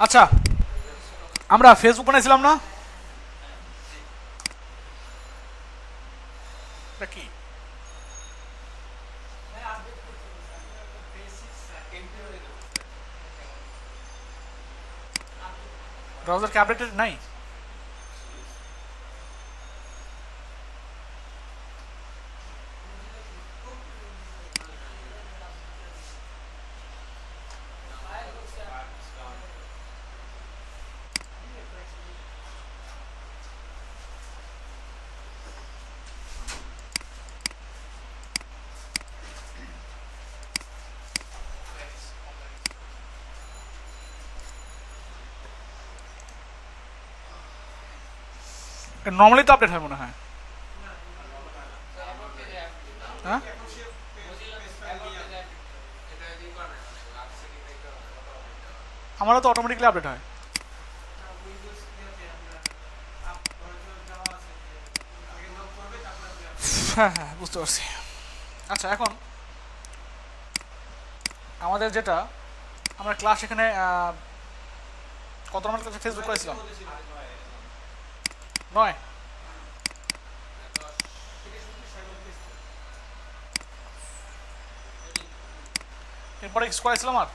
আচ্ছা, আমরা ফেসবুক বানাইছিলাম না? এটা কি ব্রাউজার কি আপডেটেড নাই? নর্মালি তো আপডেট হয় মনে হয়। হ্যাঁ, আমারও তো অটোমেটিকলি আপডেট হয়। হ্যাঁ হ্যাঁ, বুঝতে পারছি। আচ্ছা, এখন আমাদের যেটা, আমরা ক্লাস এখানে কত নম্বর ক্লাসে ফেসবুক করেছিলাম? 9। এরপরে কি করেছিলাম আর?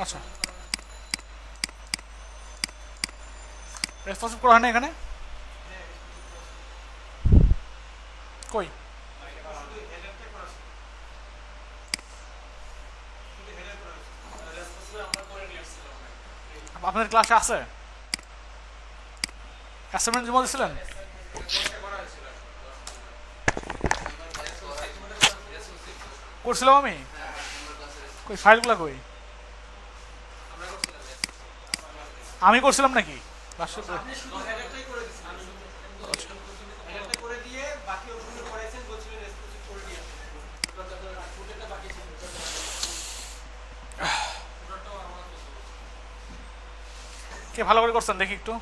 আচ্ছা, রেসপন্সিভ করা হয় না এখানে? কই? আপনাদের ক্লাসে আছে? অ্যাসাইনমেন্ট জমা দিয়েছিলেন? করছিলাম আমি। কই ফাইলগুলো কই? আমি করছিলাম নাকি? কে ভালো করে করছেন দেখি একটু।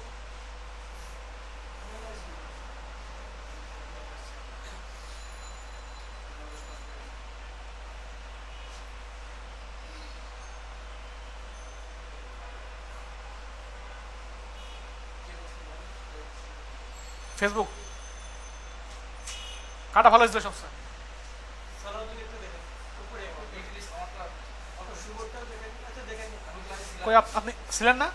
ফেসবুক কাটা ভালো হয়েছিল সবচেয়ে? কই আপনি ছিলেন না?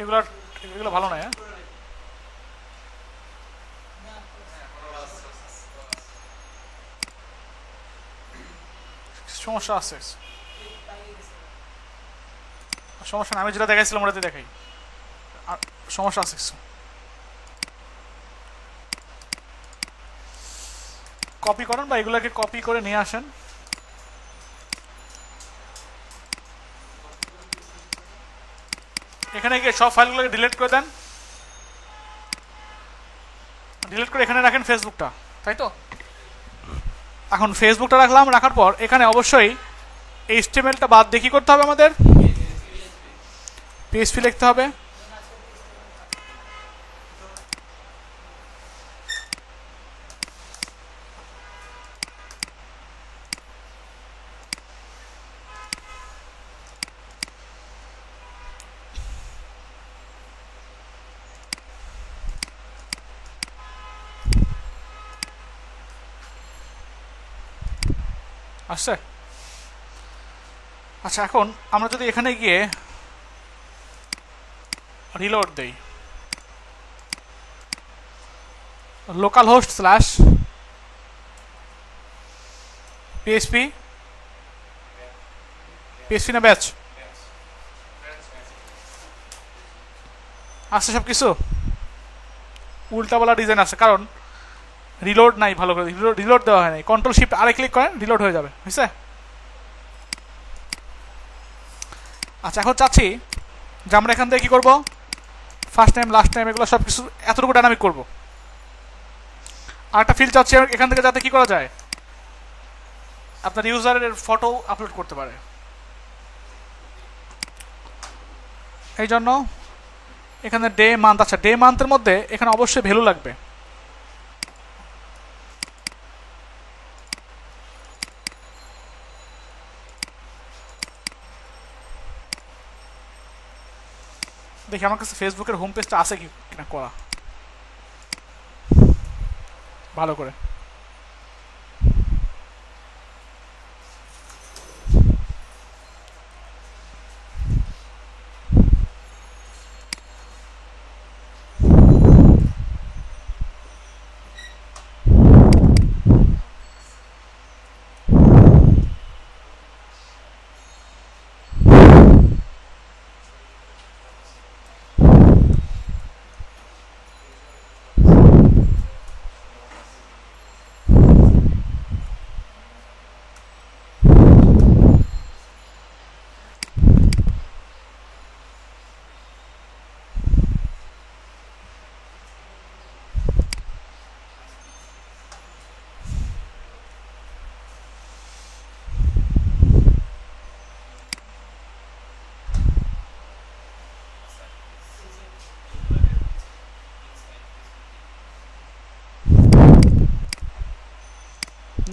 এগুলো এগুলো ভালো নয়। হ্যাঁ, সমস্যা আছে। সমস্যা না, আমি যেটা দেখাইছিলাম ওটাতে দেখাই। আর সমস্যা আছে কিছু। কপি করেন বা এগুলোকে কপি করে নিয়ে আসেন। এখানে গিয়ে সব ফাইলগুলোকে ডিলিট করে দেন। ডিলিট করে এখানে রাখেন ফেসবুকটা, তাই তো? এখন ফেসবুকটা রাখলাম, রাখার পর এখানে অবশ্যই এইচটিএমএলটা বাদ দিয়ে কি করতে হবে আমাদের? পিএইচপি লিখতে হবে। আসছে? আচ্ছা, এখন আমরা যদি এখানে গিয়ে রিলোড দেই, local host slash PHP, PHP না ব্যাচ আসছে সব কিছু উল্টাপাল্টা ডিজাইন আছে, কারণ রিলোড নাই ভালো করে, রিলোড দেওয়া হয় নাই। কন্ট্রোল শিফট আরে ক্লিক করেন, রিলোড হয়ে যাবে। হয়েছে? আচ্ছা, এখন চাচ্ছি যে আমরা এখান থেকে কী করবো, ফার্স্ট টাইম লাস্ট টাইম এগুলো সব কিছু এতটুকু ডাইনামিক করবো। আর একটা ফিল্ড চাচ্ছি এখান থেকে যাতে কী করা যায়, আপনার ইউজারের ফটো আপলোড করতে পারে। এই জন্য এখানে ডে মান্থ, আচ্ছা ডে মান্থের মধ্যে এখানে অবশ্যই ভ্যালু লাগবে। দেখি আমার কাছে ফেসবুকের হোম পেজটা আছে কি কিনা করা ভালো করে।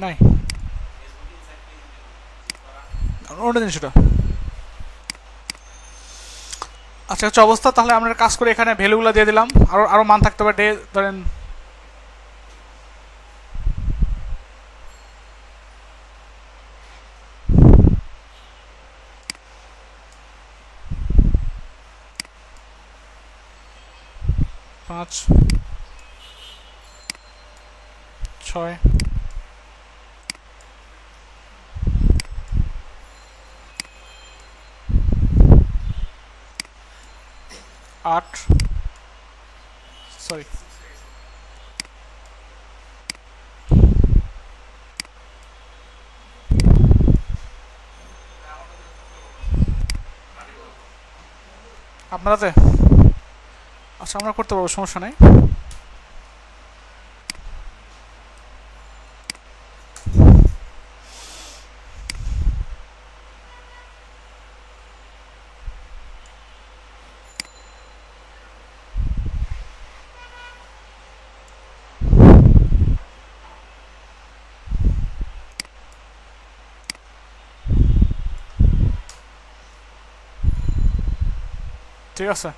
নাই ওটা জিনিসটা। আচ্ছা হচ্ছে অবস্থা, তাহলে আমরা কাজ করে এখানে ভ্যালুগুলো দিয়ে দিলাম। আরো আরো মান থাকতে পারে, ডে ধরেন পাঁচ, ছয়, আট, সরি আপনারাতে। আচ্ছা আমরা করতে পারবো, সমস্যা নেই। ঠিক আছে,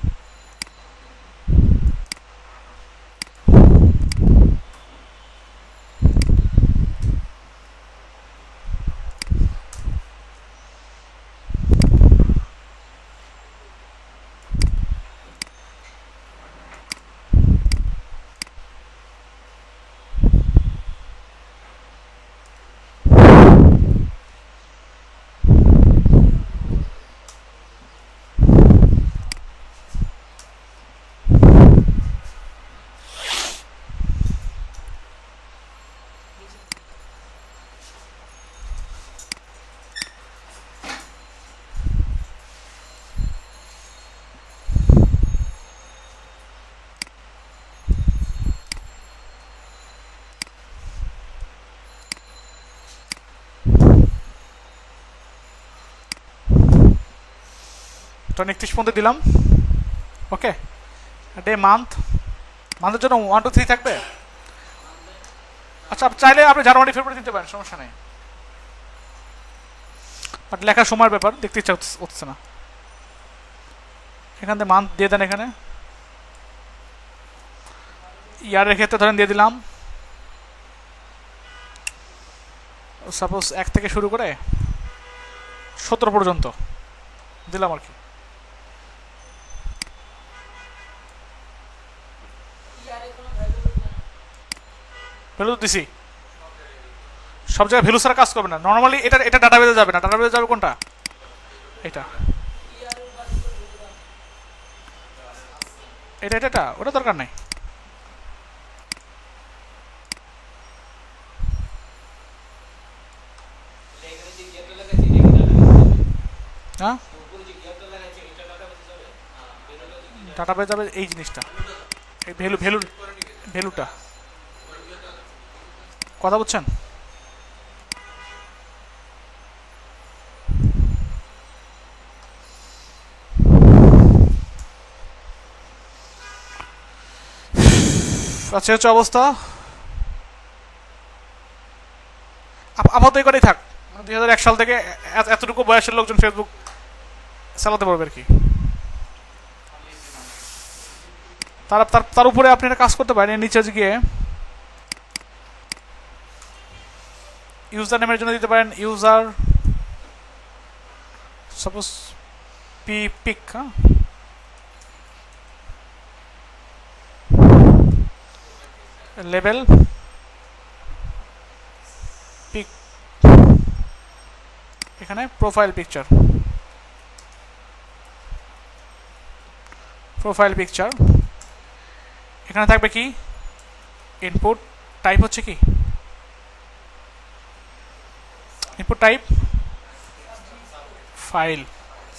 তো 31 পর্যন্ত দিলাম। ওকে, ডে মান্থ, মান্থের জন্য 1 2 3 থাকবে। আচ্ছা চাইলে আপনি জানুয়ারি ফেব্রুয়ারি দিতে পারেন, সমস্যা নেই, বাট লেখার সময়ের ব্যাপার, দেখতে ইচ্ছা হচ্ছে না। এখান থেকে মান্থ দিয়ে দেন, এখানে ইয়ারের ক্ষেত্রে ধরেন দিয়ে দিলাম সাপোজ 1 থেকে শুরু করে 17 পর্যন্ত দিলাম আর কি। ভ্যালু দিছি, সব জায়গায় ভ্যালু ছাড়া কাজ করবে না নর্মালি। এটা এটা ডাটাবেজে যাবে না, ডাটাবেজে যাবে কোনটা, এটা এটা এটা ওটা দরকার নাই। হ্যাঁ ডাটা পেয়ে যাবে এই জিনিসটা, এই ভ্যালুটা। কথা বুঝছেন? আচ্ছা হচ্ছে অবস্থা। আপাতত এই করেই থাক। 2001 সাল থেকে এতটুকু বয়সের লোকজন ফেসবুক চালাতে পারবে আর কি। তার উপরে আপনি একটা কাজ করতে পারেন, নিচে গিয়ে ইউজার নেমের জন্য দিতে পারেন ইউজার সাপোজ পিক, হ্যাঁ, লেভেল পিক, এখানে প্রোফাইল পিকচার, এখানে থাকবে কি ইনপুট টাইপ, হচ্ছে কি ইনপুট টাইপ ফাইল,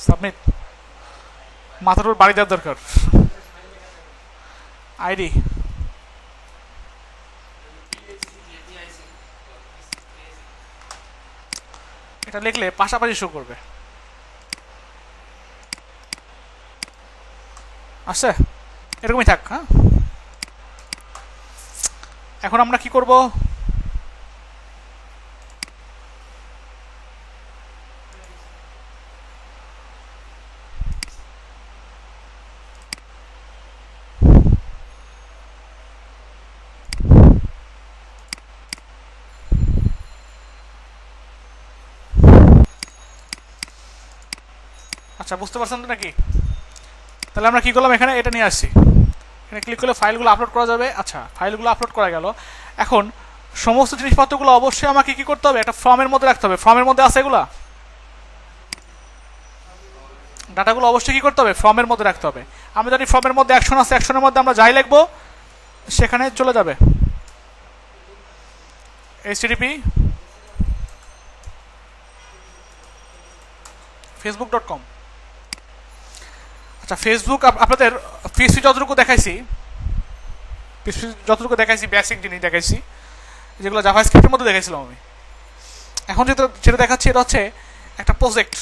সাবমিট। মাথার উপর বাড়ি দেওয়ার দরকার। আইডি এটা লিখলে পাশাপাশি শো করবে। আচ্ছা এরকমই থাক। হ্যাঁ, এখন আমরা কি করব? আচ্ছা বুঝতে পারছেন তো নাকি? তাহলে আমরা কি করলাম, এখানে এটা নিয়ে আসছি, এখানে ক্লিক করলে ফাইলগুলো আপলোড করা যাবে। আচ্ছা ফাইলগুলো আপলোড করা গেল। এখন সমস্ত জিনিসপত্রগুলো অবশ্যই আমাকে কি করতে হবে, একটা ফর্মের মধ্যে রাখতে হবে। ফর্মের মধ্যে আছে এগুলা ডাটাগুলো অবশ্যই কি করতে হবে, ফর্মের মধ্যে রাখতে হবে। আমরা জানি ফর্মের মধ্যে অ্যাকশন আছে, অ্যাকশনের মধ্যে আমরা যাই লিখবো সেখানে চলে যাবে। http facebook.com। আচ্ছা ফেসবুক আপনাদের পিএসপি যতটুকু দেখাইছি বেসিক জিনিস দেখাইছি, যেগুলো জাভাস্ক্রিপ্টের মধ্যে দেখাইছিলাম আমি। এখন যেটা দেখাচ্ছি এটা হচ্ছে একটা প্রজেক্ট।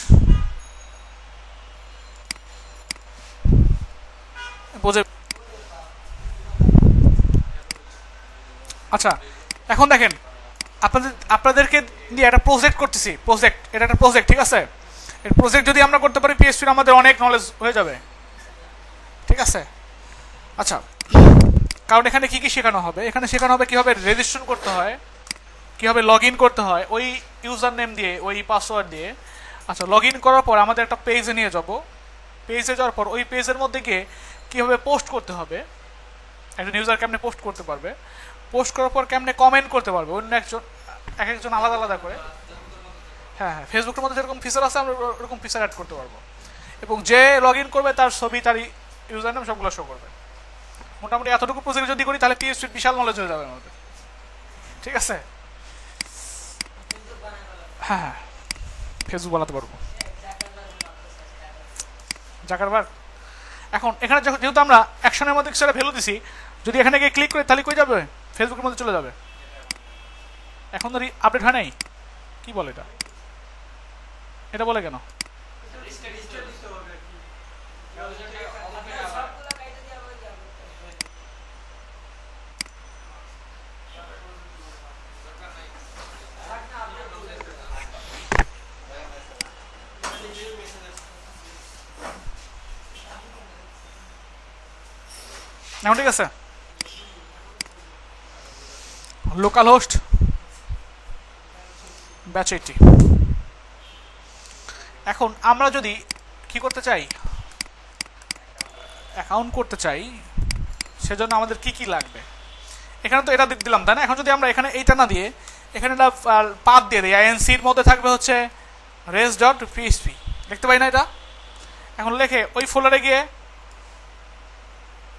আচ্ছা এখন দেখেন আপনাদেরকে দিয়ে একটা প্রজেক্ট করতেছি, এটা একটা প্রজেক্ট, ঠিক আছে? এই প্রজেক্ট যদি আমরা করতে পারি পিএসপির আমাদের অনেক নলেজ হয়ে যাবে, ঠিক আছে? আচ্ছা কারণ এখানে কি কি শেখানো হবে, এখানে শেখানো হবে কিভাবে রেজিস্ট্রেশন করতে হয়, কিভাবে লগ ইন করতে হয় ওই ইউজার নেম দিয়ে, ওই পাসওয়ার্ড দিয়ে। আচ্ছা লগ ইন করার পর আমাদের একটা পেজে নিয়ে যাব, পেজে যাওয়ার পর ওই পেজের মধ্যে গিয়ে কীভাবে পোস্ট করতে হবে, একজন ইউজার কেমনে পোস্ট করতে পারবে, পোস্ট করার পর কেমনে কমেন্ট করতে পারবে অন্য একজন আলাদা আলাদা করে। হ্যাঁ হ্যাঁ, ফেসবুকের মধ্যে যেরকম ফিচার আছে আমরা ওরকম ফিচার অ্যাড করতে পারবো, এবং যে লগ ইন করবে তার ছবি, তার ইউজার নেম সবগুলো শো করবে। মোটামুটি এতটুকু প্রজেক্ট যদি করি তাহলে পিএসপির বিশাল নলেজ হয়ে যাবে আমাদের, ঠিক আছে? হ্যাঁ হ্যাঁ, ফেসবুক বানাতে পারবো। জাকারবার্গ। এখন এখানে যেহেতু আমরা অ্যাকশনের মধ্যে কিছু ভ্যালু দিছি, যদি এখানে গিয়ে ক্লিক করি তাহলে কই যাবে, ফেসবুকের মধ্যে চলে যাবে। এখন ধরি আপডেট হয় নাই, কি বলে এটা বলে কেন? এখন ঠিক আছে, লোকাল হোস্ট ব্যাচ 80। এখন আমরা যদি কি করতে চাই, অ্যাকাউন্ট করতে চাই, সেজন্য আমাদের কি কি লাগবে, এখানে তো এটা দিলাম তাই না? এখন যদি আমরা এখানে এইটা না দিয়ে এখানে একটা পাথ দিয়ে দিই, আইএনসির মধ্যে থাকবে হচ্ছে res.php, দেখতে পাই না এটা? এখন লেখে ওই ফোল্ডারে গিয়ে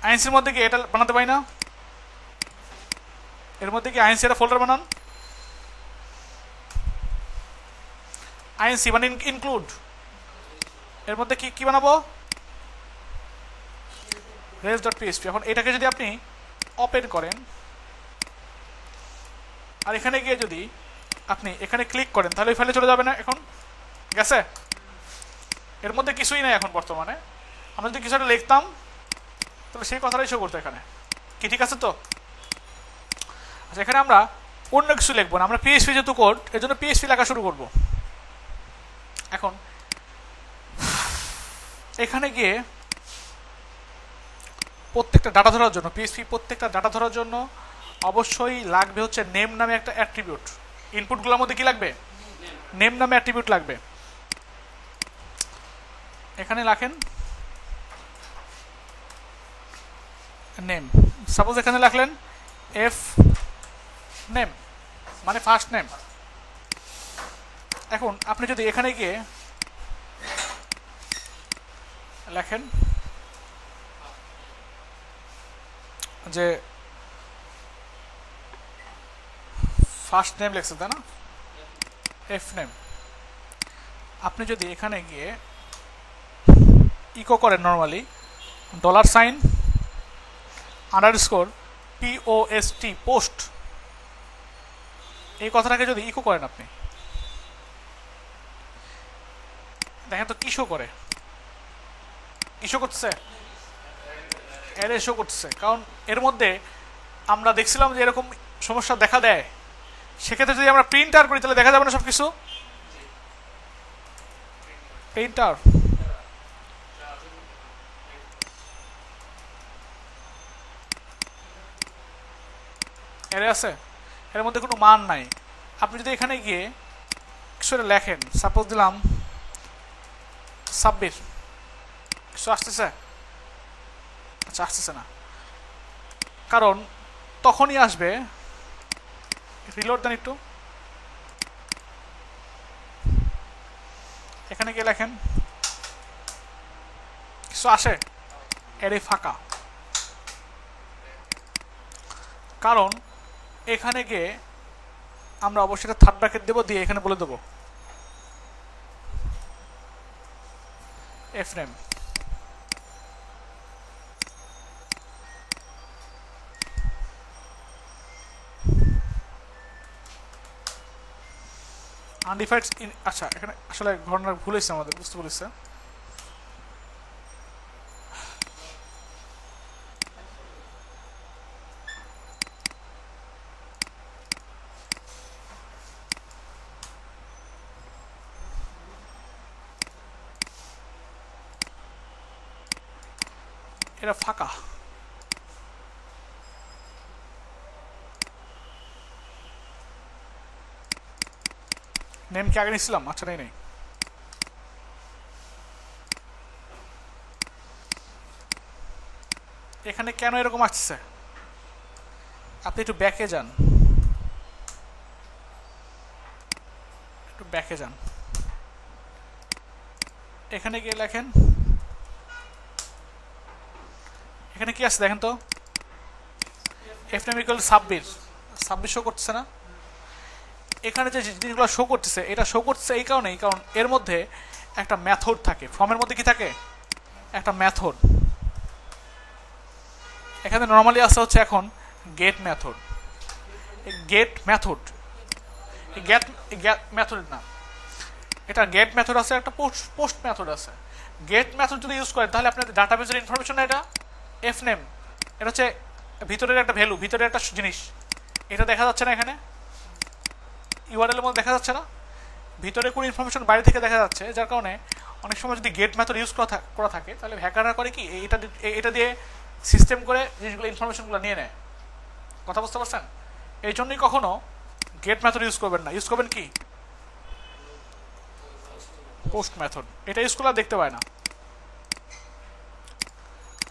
আইএনসির মধ্যে গিয়ে এটা বানাতে পারি না? এর মধ্যে কি আইএনসি একটা ফোল্ডার বানান, আইএনসি মানে ইনক্লুড, এর মধ্যে কি কি বানাবো, res.php। এখন এটাকে যদি আপনি ওপেন করেন আর এখানে গিয়ে যদি আপনি এখানে ক্লিক করেন তাহলে ওই ফাইলে চলে যাবে না? এখন গেছে? এর মধ্যে কিছুই নাই এখন বর্তমানে। আমরা যদি কিছু একটা লিখতাম তাহলে সেই কথাটাই শো করতো এখানে। কি ঠিক আছে তো? আচ্ছা, এখানে আমরা অন্য কিছু লিখবো না, আমরা পিএইচপি যেহেতু কোড, এর জন্য পিএইচপি লেখা শুরু করব। এখন এখানে গিয়ে প্রত্যেকটা ডাটা ধরার জন্য পিএইচপি প্রত্যেকটা ডাটা ধরার জন্য অবশ্যই লাগবে হচ্ছে নেম নামে একটা অ্যাট্রিবিউট। ইনপুটগুলোর মধ্যে কি লাগবে? নেম নামে অ্যাট্রিবিউট লাগবে। এখানে লেখেন নেম। সাপোজ এখানে লিখলেন এফ নেম, মানে ফার্স্ট নেম। এখন আপনি যদি এখানে গিয়ে লেখেন যে ফার্স্ট নেম লেখছেন তাই না, এফ নেম, আপনি যদি এখানে গিয়ে ইকো করেন normally $sign underscore POST post, এই কথাটাকে যদি ইকো করেন আপনি দেখেন তো কি শো করে? কি শো করতেছে? অ্যারে শো করতেছে। কারণ এর মধ্যে আমরা দেখছিলাম যে এরকম সমস্যা দেখা দেয়। সেক্ষেত্রে যদি আমরা প্রিন্টার করি তাহলে দেখা যাবে না সব কিছু? প্রিন্টার অ্যারে আছে, এর মধ্যে কোনো মান নাই। আপনি যদি এখানে গিয়ে কিছু লেখেন, সাপোজ দিলাম 26, কিছু আসতেছে? আচ্ছা, আসতেছে না, কারণ তখনই আসবে। রিলোড দেন একটু। এখানে গিয়ে লেখেন কিছু আসে? এরে ফাঁকা। কারণ এখানে গিয়ে আমরা অবশ্যই থার্ড ব্র্যাকেট দেবো, দিয়ে এখানে বলে দেবো এফ নেম। আনডিফাইন্ড। আচ্ছা, এখানে আসলে ঘটনার ভুল হয়েছে, আমাদের বুঝতে বলেছে। এটা ফাঁকা। নেম কি আগে নিয়েছিলাম? আচ্ছা, নেই। এখানে কেন এরকম আসছে? আপনি একটু ব্যাকে যান, একটু ব্যাকে যান। এখানে গিয়ে লেখেন, এখানে কি আছে দেখেন তো, এফ নেম ইকুয়াল 26 শো করতেছে না? এখানে যে জিনিসগুলো শো করতেছে, এটা শো করতেছে এই কারণেই, কারণ এর মধ্যে একটা মেথড থাকে। ফর্মের মধ্যে কি থাকে? একটা মেথড। এখানে নর্মালি আসা হচ্ছে এখন get method. Get method, get method না, এটা গেট মেথড আছে, একটা পোস্ট মেথড আছে। গেট মেথড যদি ইউজ করেন তাহলে আপনার ডাটাবেসের ইনফরমেশন, এটা এফ নেম, এটা হচ্ছে ভিতরের একটা ভ্যালু, ভিতরের একটা জিনিস। এটা দেখা যাচ্ছে না এখানে, ইউআরএল এর মধ্যে দেখা যাচ্ছে না, ভিতরে কোন ইনফরমেশন বাইরে থেকে দেখা যাচ্ছে। যার কারণে অনেক সময় যদি গেট মেথড ইউজ করা থাকে তাহলে হ্যাকাররা করে কি, এটা দিয়ে সিস্টেম করে জিনিসগুলো, ইনফরমেশনগুলো নিয়ে নেয়। কথা বুঝতে পারছেন? এই জন্যই কখনো গেট মেথড ইউজ করবেন না, ইউজ করবেন কি পোস্ট মেথড। এটা ইউজ করলে দেখতে পায় না।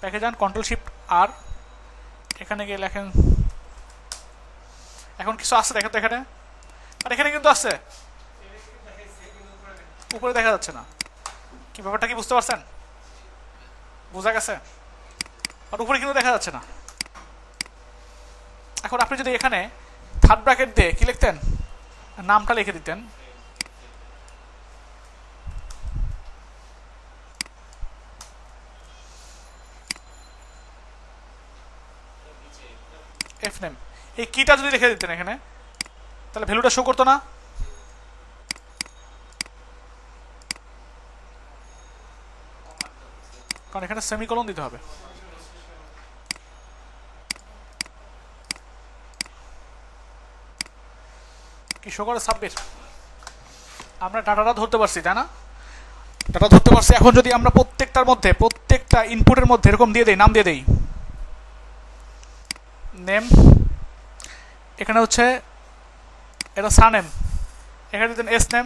দেখে যান Ctrl+Shift+R, এখানে গিয়ে লেখেন, এখন কিছু আছে দেখেন তো এখানে, আর এখানে কিন্তু আছে, উপরে দেখা যাচ্ছে না। কি ব্যাপারটা কি বুঝতে পারছেন? বোঝা গেছে? আর উপরে কিন্তু দেখা যাচ্ছে না। এখন আপনি যদি এখানে থার্ড ব্র্যাকেট দিয়ে কি লিখতেন, নামটা লিখে দিতেন, এফ নেম, এই কিটা যদি রেখে দিতেন এখানে তাহলে ভ্যালুটা শো করতো না, কারণ এখানে সেমিকোলন দিতে হবে। কি শো করে? সাবমিট। আমরা ডাটাটা ধরতে পারছি, তাই না? ডাটা ধরতে পারছি। এখন যদি আমরা প্রত্যেকটার মধ্যে, প্রত্যেকটা ইনপুটের মধ্যে এরকম দিয়ে দেই, নাম দিয়ে দেই, নেম, এখানে হচ্ছে এটা সারনেম, এখানে দিতেন এস নেম,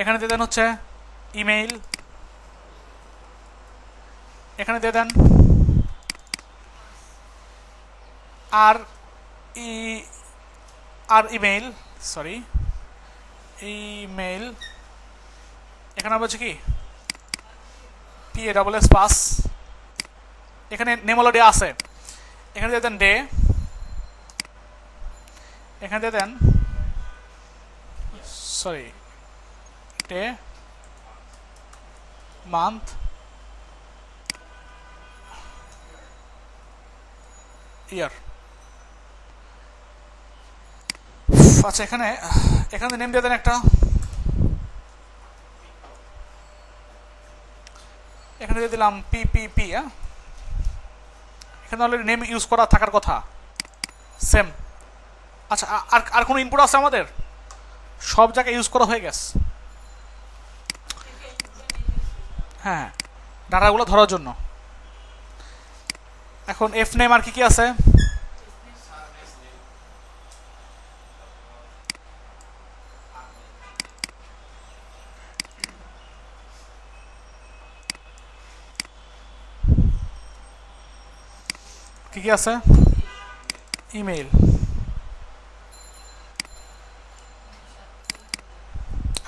এখানে দিয়ে দেন হচ্ছে ইমেইল, এখানে দিয়ে দেন আর ইমেইল, সরি ইমেইল, এখানে বলছে কি PASS পাস, এখানে নেম অলরেডি আছে, এখানে দিয়ে দেন ডে, এখানে দিয়ে দেন সরি ডে, মান্থ, ইয়ার। আচ্ছা, এখানে নেম দিয়ে দেন একটা, এখানে দিয়ে দিলাম PPP। এখানে অলরেডি নেম ইউজ করা থাকার কথা, সেম। আচ্ছা, আর কোনো ইনপুট আছে আমাদের? সব জায়গায় ইউজ করা হয়ে গেছে। হ্যাঁ, ডাটাগুলো ধরার জন্য। এখন এফ নেম আর কি আছে? কি আছে? ইমেইল,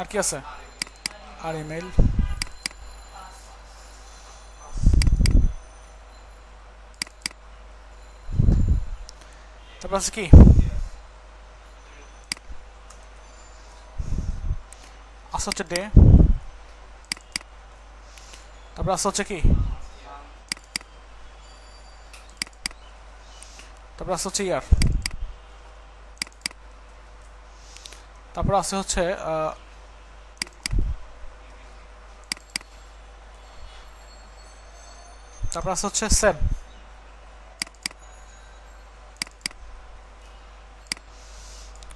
আর কি আছে? আর ইমেইল, তারপর আছে কি আছে হচ্ছে ডে, তারপর আছে হচ্ছে কি, তারপর আছে হচ্ছে ইয়ার, তারপর আছে হচ্ছে তারপর আছে হচ্ছে সেম।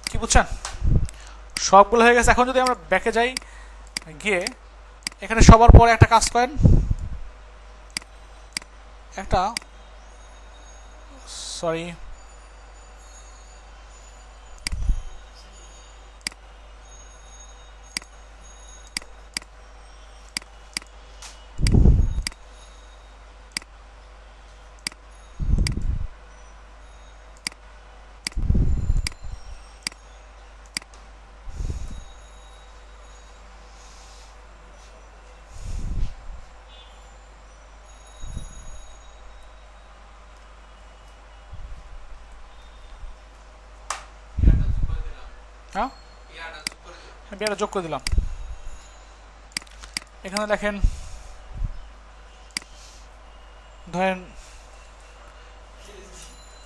কি বুঝছেন? সবগুলো হয়ে গেছে। এখন যদি আমরা ব্যাকে যাই, গিয়ে এখানে সবার পরে একটা কাজ করেন, একটা সরি হ্যাঁ, বিয়ারটা যোগ করে দিলাম। এখানে দেখেন, ধরেন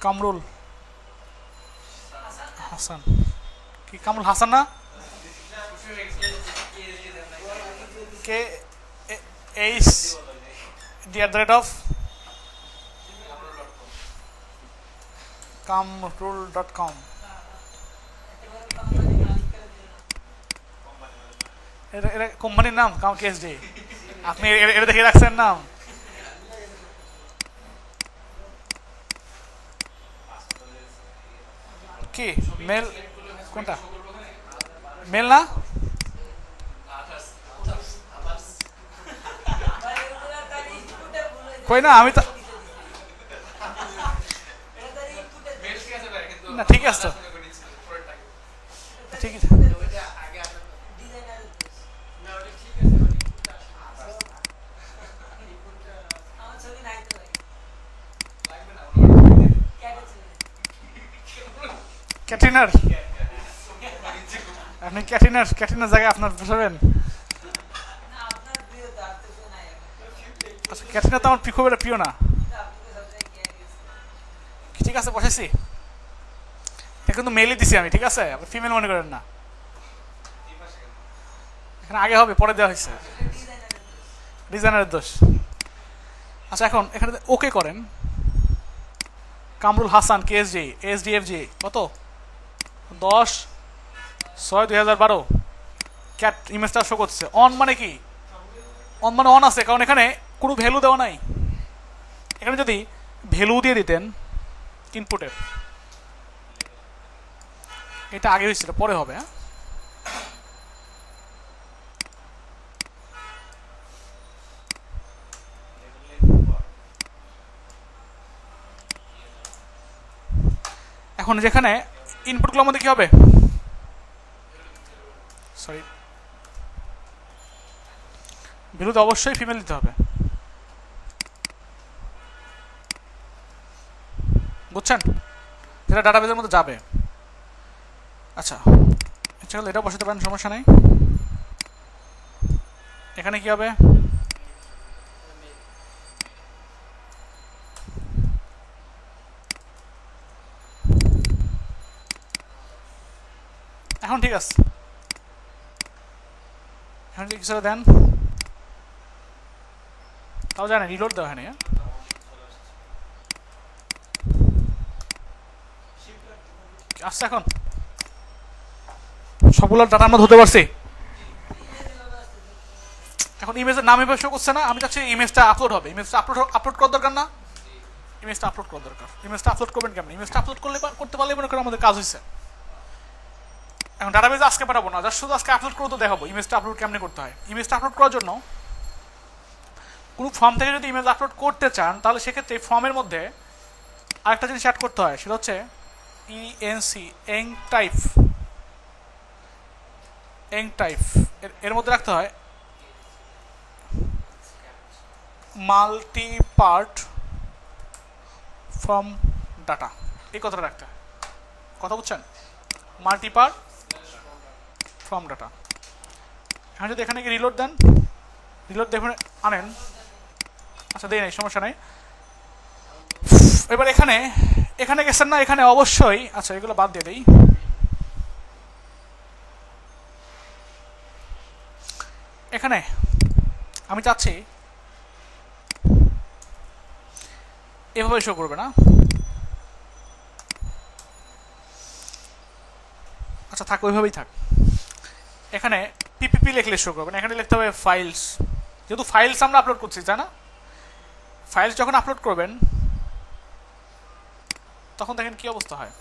কামরুল হাসান, কি কামরুল হাসান না, কে এইচ @, kamrul.com। এটা কোম্পানির নাম, KSD। আপনি এটা দেখে রাখছেন নাম? কি মেল? কোনটা মেল না? কই না, আমি তো না, ঠিক আছে, ঠিক আছে। ক্যাটরিনার, আপনি ক্যাটরিনার জায়গায় আপনার বসাবেন। আচ্ছা, ক্যাটরিনা তো আমার খুব একটা প্রিয় না। আছে বসাইছি, এটা কিন্তু মেলই দিছি আমি, ঠিক আছে, আপনি ফিমেল মনে করেন না, এখানে আগে হবে পরে দেওয়া হয়েছে, ডিজাইনারের দোষ। আচ্ছা এখন এখানে ওকে করেন, কামরুল হাসান কেএসজি এসডিএফজি কত 10/6/2012 ক্যাট ইমেজটা শো করছে। অন মানে কি? অন মানে অন আছে, কারণ এখানে কোনো ভ্যালু দেওয়া নাই। এখানে যদি ভ্যালু দিয়ে দিতেন ইনপুটের, এটা আগে হয়েছিল পরে হবে। হ্যাঁ এখন যেখানে ইনপুটগুলোর মধ্যে কি হবে, সরি ভ্যালুতে অবশ্যই ফিমেল দিতে হবে, বুঝছেন, যেটা ডাটাবেজের মধ্যে যাবে। আচ্ছা এটা বসাতে পারেন, সমস্যা নেই। এখানে কি হবে, এখন ঠিক আছে, এখন যদি কিছু দেন তাও জানেন রিলোড দেওয়া হয়নি। আসছে এখন সবগুলো ডাটা আমরা ধরতে পারছি। এখন ইমেজের নাম এভাবে শো করছে না, আমি চাচ্ছি ইমেজটা আপলোড হবে, ইমেজটা আপলোড করার দরকার না, ইমেজটা আপলোড করার দরকার। ইমেজটা আপলোড করবেন কেমন, ইমেজটা আপলোড করতে পারলে মনে করেন আমাদের কাজ হয়েছে। এখন ডাটাবেজে আজকে পাঠাবো না, জাস্ট শুধু আজকে আপলোড করে তো দেখাবো ইমেজটা আপলোড কেমনে করতে হয়। ইমেজটা আপলোড করার জন্য কোনো ফর্ম থেকে যদি ইমেজ আপলোড করতে চান তাহলে সেক্ষেত্রে ফর্মের মধ্যে আরেকটা জিনিস অ্যাড করতে হয়, সেটা হচ্ছে ইএনসি টাইপ এর মধ্যে রাখতে হয় মাল্টি পার্ট ফ্রম ডাটা, এই কথাটা রাখতে হয়। কথা বুঝছেন, মাল্টি পার্ট ফ্রম ডাটা। এখন যদি এখানে রিলোড দেন, রিলোড দেখুন আনেন, আচ্ছা দেই নাই সমস্যা নাই। এবার এখানে গেছেন না, এখানে অবশ্যই, আচ্ছা এগুলো বাদ দিয়ে দেই, এখানে আমি চাচ্ছি এভাবে শো করবে না, আচ্ছা থাক ওইভাবেই থাক। এখানে পিপিপি লিখলে শো করবে না, এখানে লিখতে হবে ফাইলস, যেহেতু ফাইলস আমরা আপলোড করছি তাই না। ফাইলস যখন আপলোড করবেন তখন দেখেন কি অবস্থা হয়,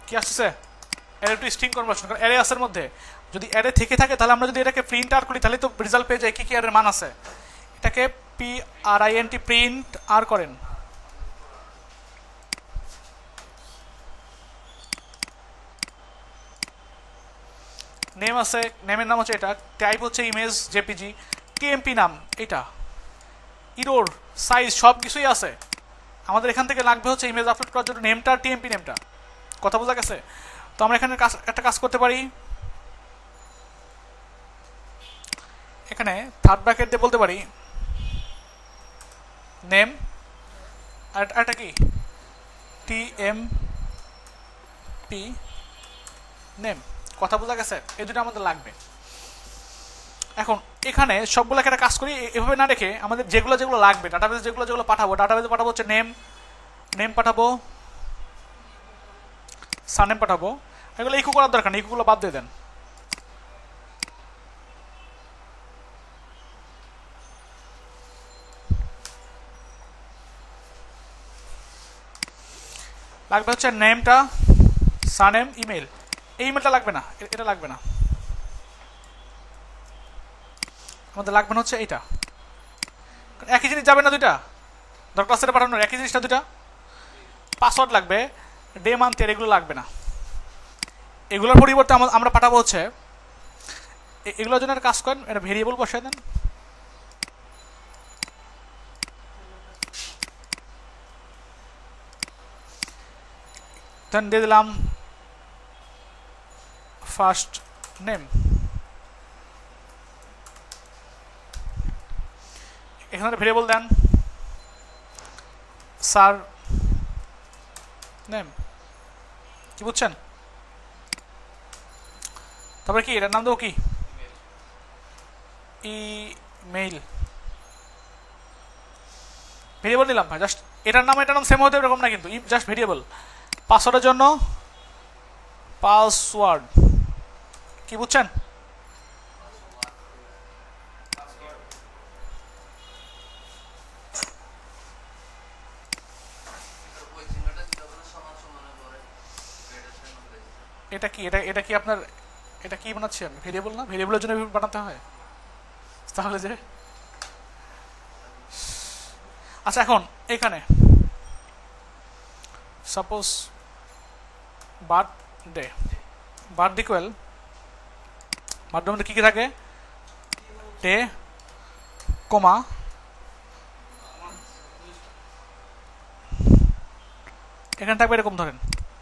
কি আসছে অ্যারে টু স্ট্রিং কনভার্সন। কারণ অ্যারে আসের মধ্যে যদি অ্যারে থেকে থাকে তাহলে আমরা যদি এটাকে প্রিন্ট আর করি তাহলে তো রেজাল্ট পেয়ে যাই কি কি অ্যারের মান আছে। এটাকে PRINT প্রিন্ট আর করেন, নেম আছে, নেমের নাম হচ্ছে এটা, টাইপ হচ্ছে ইমেজ জেপিজি, টিএমপি নাম এটা, ইরোর সাইজ সব কিছুই আছে। আমাদের এখান থেকে লাগবে হচ্ছে ইমেজ আপলোড করার জন্য নেমটা আর টিএমপি নেমটা, কথা বোঝা গেছে। তো আমরা এখানে একটা কাজ করতে পারি, এখানে থার্ড ব্র্যাকেট দিয়ে বলতে পারি নেম আর এটা কি টিএমপি নেম, কথা বোঝা গেছে, এই দুটো আমাদের লাগবে। এখন এখানে সবগুলোকে একটা কাজ করি, এভাবে না রেখে আমাদের যেগুলো যেগুলো লাগবে ডাটাবেজে যেগুলো পাঠাবো, ডাটাবেজে পাঠাবো হচ্ছে নেম পাঠাবো, সারনেম পাঠাবো, এগুলো ইকো করার দরকার নেই, ইকোগুলো বাদ দিয়ে দেন। লাগবে হচ্ছে নেমটা, সারনেম, ইমেল, এই ইমেলটা লাগবে না, এটা লাগবে না, আমাদের লাগবে না হচ্ছে এইটা, একই জিনিস যাবে না দুইটা, দরকার সেটা পাঠানোর একই জিনিসটা দুইটা। পাসওয়ার্ড লাগবে, ডে মান্থ ইয়ার, এগুলো লাগবে না। এগুলোর পরিবর্তে আমরা পাঠাবো হচ্ছে এগুলোর জন্য কাজ করেন, এটা ভেরিয়েবল বসায় দেন, দেন দিয়ে দিলাম ফার্স্ট নেম, এখানে ভেরিয়েবল দেন স্যার নেম, কি বুঝছেন? তারপরে কি এটার নাম দেবো কি ইমেইল, ভেরিয়েবল নিলাম ভাই, জাস্ট এটার নাম সেম হতে এরকম না কিন্তু, জাস্ট ভেরিয়েবল। পাসওয়ার্ডের জন্য পাসওয়ার্ড, কি বুঝছেন? এটা কি এটা কি আপনার এটা কি বানাচ্ছেন? ভেরিয়েবল না? ভেরিয়েবলের জন্য বানাতে হয় তাহলে যে, আচ্ছা এখন এখানে suppose birthday, birthday equal birthday মধ্যে কী কী থাকে? ডে কমা এখানে থাকবে এরকম, ধরেন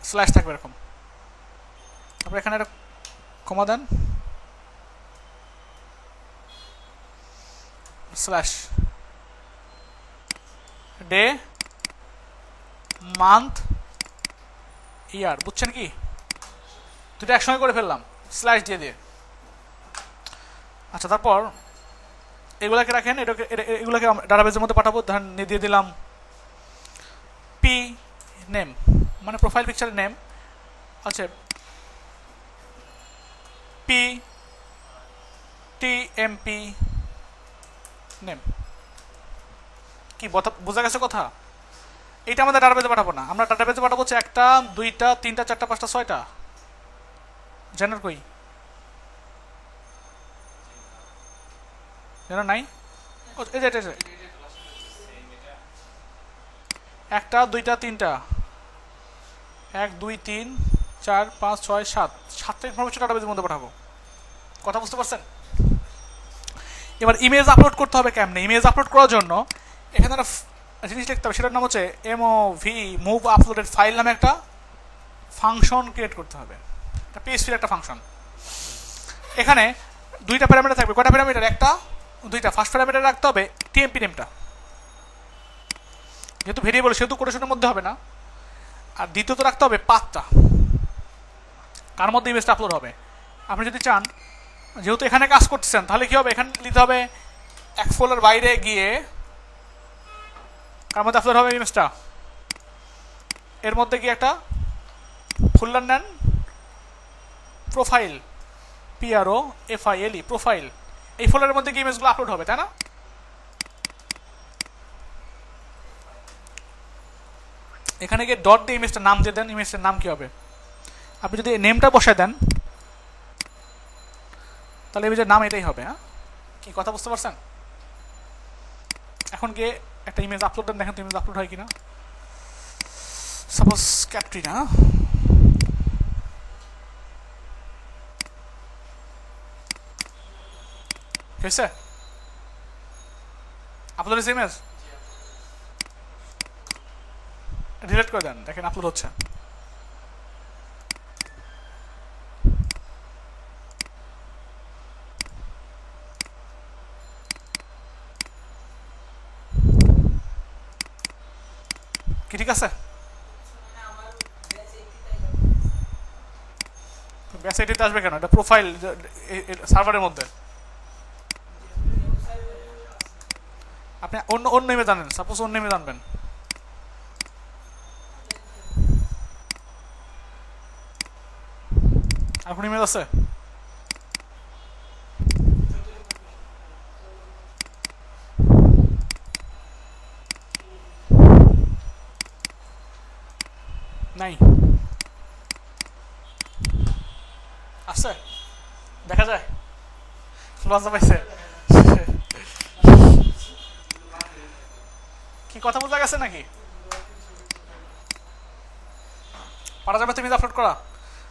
স্ল্যাশ থাকবে এরকম, তারপরে এখানে একটা কমা দেন স্ল্যাশ, ডে মান্থ ইয়ার, বুঝছেন কি? দুটো একসঙ্গে করে ফেললাম স্ল্যাশ দিয়ে দিয়ে। আচ্ছা তারপর এগুলাকে রাখেন, এগুলোকে ডাটাবেসের মধ্যে পাঠাবো, ধরেন দিয়ে দিলাম পি নেম, মানে প্রোফাইল পিকচারের নেম। আচ্ছা P T M P name, কি বোঝা গেছে কথা? এটা আমাদের ডাটাবেসে পাঠাবো না, আমরা ডাটাবেসে পাঠাবো হচ্ছে 1টা 2টা 3টা 4টা 5টা 6টা। জানার কই? জানার নাই? এই যে 1টা 2টা 3টা 1 2 3 4 5 6 7, 7টা ইনফরমেশন ডাটাবেসের মধ্যে পাঠাবো। কথা বুঝতে পারছেন? এবার ইমেজ আপলোড করতে হবে কেমনে? ইমেজ আপলোড করার জন্য এখানে একটা জিনিস লিখতে হবে, সেটার নাম হচ্ছে এমওভি, মুভ আপলোডেড ফাইল নামে একটা ফাংশন ক্রিয়েট করতে হবে, একটা পিএসপির একটা ফাংশন। এখানে 2টা প্যারামিটার থাকবে। কয়টা প্যারামিটার? 1টা 2টা। ফার্স্ট প্যারামিটার রাখতে হবে টিএমপি নেমটা, যেহেতু ভেরিয়েবল সেহেতু কোটেশনের মধ্যে হবে না। আর দ্বিতীয়ত রাখতে হবে পাথটা, কার মধ্যে ইমেজটা আপলোড হবে। আপনি যদি চান, যেহেতু এখানে কাজ করতেছেন, তাহলে কি হবে? এখানে নিতে হবে এক ফোল্ডার বাইরে গিয়ে কার মধ্যে আপলোড হবে ইমেজটা, এর মধ্যে গিয়ে একটা ফোল্ডার নেন প্রোফাইল, পিআরও এফআইএলই, প্রোফাইল। এই ফোল্ডারের মধ্যে গিয়ে ইমেজগুলো আপলোড হবে, তাই না? এখানে গিয়ে ডট দিয়ে ইমেজটার নাম দিয়ে দেন। ইমেজটার নাম কি হবে? আপনি যদি নেমটা বসায় দেন তাহলে ইমেজের নাম এটাই হবে। হ্যাঁ, কি কথা বুঝতে পারছেন? এখন গিয়ে একটা ইমেজ আপলোড দেন, দেখেন তো ইমেজ আপলোড হয় কিনা। সাপোজ ক্যাটরিনা, হয়েছে আপলোড হয়েছে ইমেজ, ডিলিট করে দেন, দেখেন আপলোড হচ্ছে। কি ঠিক আছে? ব্যাস এটিতে আসবে কেন? এটা প্রোফাইল সার্ভারের মধ্যে। আপনি অন্য ইমেজ আনেন, সাপোজ অন্য ইমেজ আনবেন। আর কোন ইমেজ আছে? নাই, আছে, দেখা যায়, লজ্জা পাইছে। কি কথা বোঝা গেছে নাকি? পারা যাবে তো ইমেজ আপলোড করা?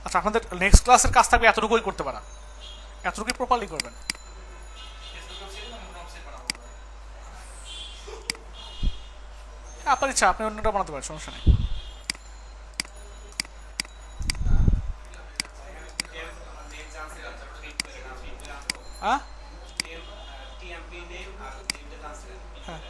আচ্ছা, আপনাদের নেক্সট ক্লাসের কাজ থাকবে এতটুকুই করতে পারা, এতটুকুই প্রপারলি করবেন। আপনার ইচ্ছা, আপনি অন্যটা বানাতে পারেন, সমস্যা নেই। হ্যাঁ, হ্যাঁ